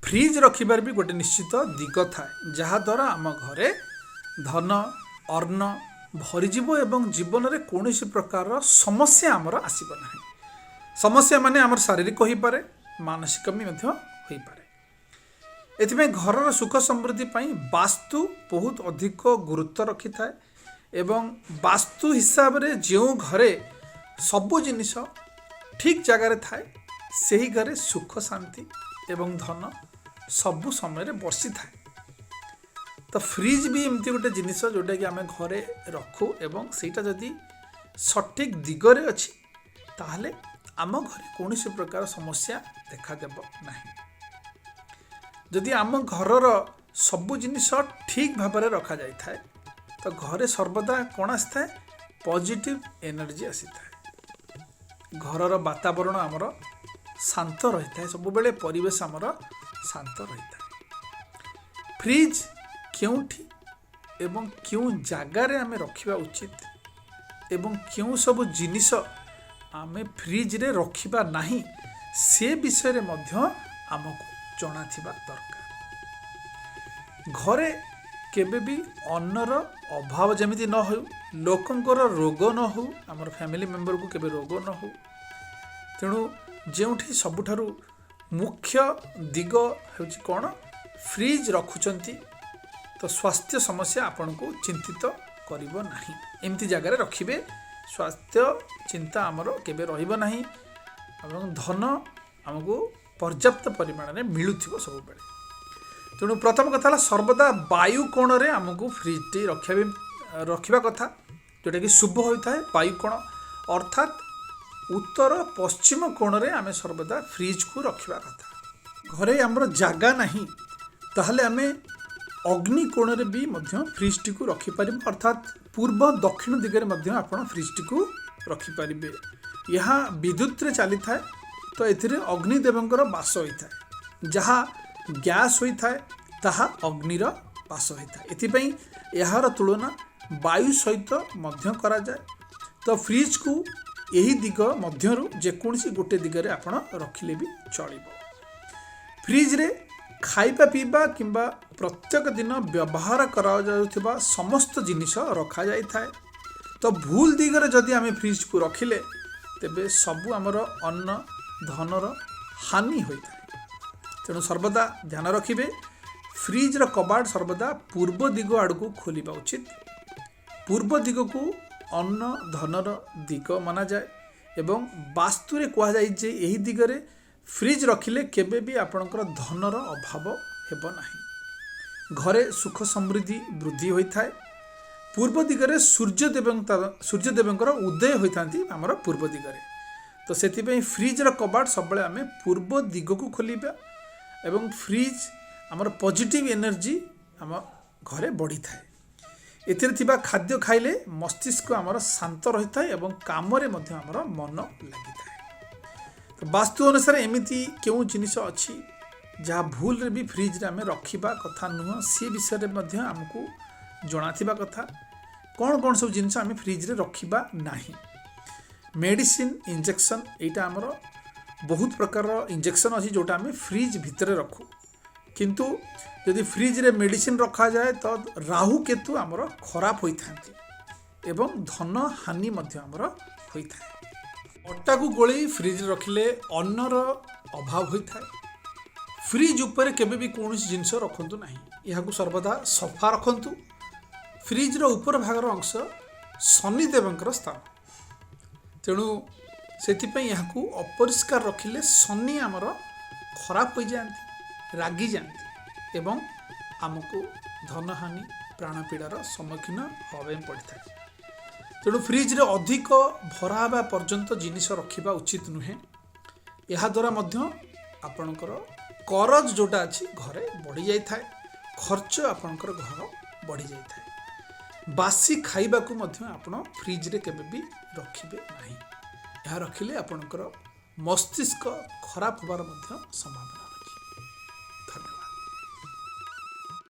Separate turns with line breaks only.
Fridge रखिबार भी गोटे निश्चित दिग थाए जहाद्वारा आम घरे धन अर्ण भरीजीव एवं जीवन में कौन प्रकार समस्या आमर आसब ना। समस्या माने आमर शारीरिक हो पारे मानसिक भी हो पारे। एथिपाई घर सुख समृद्धि पाई वास्तु बहुत अधिक गुरुत्व रखी थाए एवं वास्तु हिसाब रे जो घरे सबु जिनिस ठीक जगार थाए से ही घरे सुख शांति एवं धन सबु समय बसी थाए। तो फ्रिज भी एमती गोटे जिनिस जोटा कि आम घरे रखु एवं सेटा जदि सठिक दिगरे अच्छी ताहले आम घरे कौन प्रकार समस्या देखादेव ना। जदि आम घरर सबु जिनिस ठीक भाव में रखा जाए थाए तो घरे सर्वदा कौन आसी थाए पॉजिटिव एनर्जी आसी थाए। घरर वातावरण आमर शांत रही थाए सब बेले परिवेश आमर शांत रही थाए। फ्रिज क्योंठी एवं क्यों जगार आम रखा उचित एवं क्यों सब जिनिस आम फ्रिज रे रखिबा नहीं से विषय रे मध्य आमको जना थिबा दरकार। घरे केबे भी अन्नर अभाव जमिति न हो लोकंकर रोग न हो आमर फैमिली मेंबर को केबे रोग न हो। तेणु जेउठी सबुठारु मुख्य दिग हेउची कोन फ्रिज रखुचंती तो स्वास्थ्य समस्या आपन को चिंतित करिवो नाही। एमती जगह रखिबे स्वास्थ्य चिंता आमर केबे रहिबो नाही एवं धन आमको पर्याप्त परिमाण में मिलुथिबो सब बेले। तेणु प्रथम कथा सर्वदा वायु कोण रे आमको फ्रिज टी रखिबा कथा जोटा कि शुभ होता है। वायु कोण अर्थात उत्तर पश्चिम कोण रे आमे सर्वदा फ्रिज को रखिबा कथा। घरे आमर जागा नहीं ताहले आमे अग्नि कोण रे भी मध्य फ्रिज टी को रखि परिबो अर्थात पूर्व दक्षिण दिगरे मध्य आपण फ्रिज टी को रखि परिबे। यहाँ विद्युत रे चली थाए तो एथिरे अग्निदेवंकर बास होता है जहाँ गैस होता है ताहा अग्निर बास होता है। एथिपाई यार तुलना वायु सहित मध्य करा जाए तो फ्रिज को यही दिग मध्यरु जेकोसी गोटे दिगरे आपण रखिले भी चलिबो। फ्रिज रे खाइबा पीबा किंबा प्रत्येक दिन व्यवहार करा जाउथिबा समस्त जिनिस रखा जाय थाए। तो भूल दिगरे जदि आमे फ्रिज को रखिले तेबे सबु हमर अन्न धनर हानि होता है। तेणु सर्वदा ध्यान रखिबे फ्रिज कबाड़ सर्वदा पूर्व दिग आड़ को खोलिबा उचित। पूर्व दिग को अन्न धनर दिग माना जाए एवं वास्तु कह जाए जे यही दिगरे फ्रिज रखिले केबे भी आपणकर धनर अभाव हेब नाही। घरे सुख समृद्धि वृद्धि होता है। पूर्व दिगरे सूर्यदेवंकर उदय होता आमर पूर्व दिगरे तो से फ्रिज कबाड़ सब आम पूर्व दिग को खोलिबा एवं फ्रिज आमर पॉजिटिव एनर्जी आम घरे बढ़ी थाए। एथिरे थिबा खाद्य खाइले मस्तिष्क आमर शांत रही थाए एवं काम रे मध्य आमर मन लगी थाए। तो वास्तु अनुसार एमिति क्यों जिनिस अच्छी जहाँ भूल रे भी फ्रिज रे आम रखिबा कथा नुह सी विषय रे मध्य आमको जना थिबा कथा कौन कौन सब जिनिस आम फ्रिज रे रखिबा नाही। मेडिसिन इंजेक्शन यहाँ आमर बहुत प्रकार इंजेक्शन अच्छी जोटा आम फ्रिज भितर रखू किंतु यदि फ्रिज रे मेडिसिन रखा जाए तो राहु केतु आमर खराब होता एवं धन हानि मध्य आमर होता है। अटा को गोली फ्रिज रखिले अन्नर अभाव होता है। फ्रिज ऊपर केबे भी कौन जिनस रखंतु नहीं। यहाँ को सर्वदा सफा रखंतु। फ्रिज रो ऊपर भागर अंश शनिदेवंकर स्थान तेणु से यहाँ को अपरिष्कार रखिले शनि आमर खराब हो जाती रागी जाती एवं आमको धनहानि प्राणपीड़ार सम्मुखीन होगा पड़ी था। तेणु फ्रिज रे अधिक भरा हवा पर्यंत जिनिस रखिबा उचित नुहे। यह द्वारा मध्य आपणकर करज जोटा अच्छी घरे बढ़ी जाए खर्च आपणकर घर बढ़ी जाए। बासी खाइबा को मध्य आपण फ्रिज रे केबे भी रखिबे नहीं। यह रखिले आपणकर मस्तिष्क खराब होबार मध्य संभावना।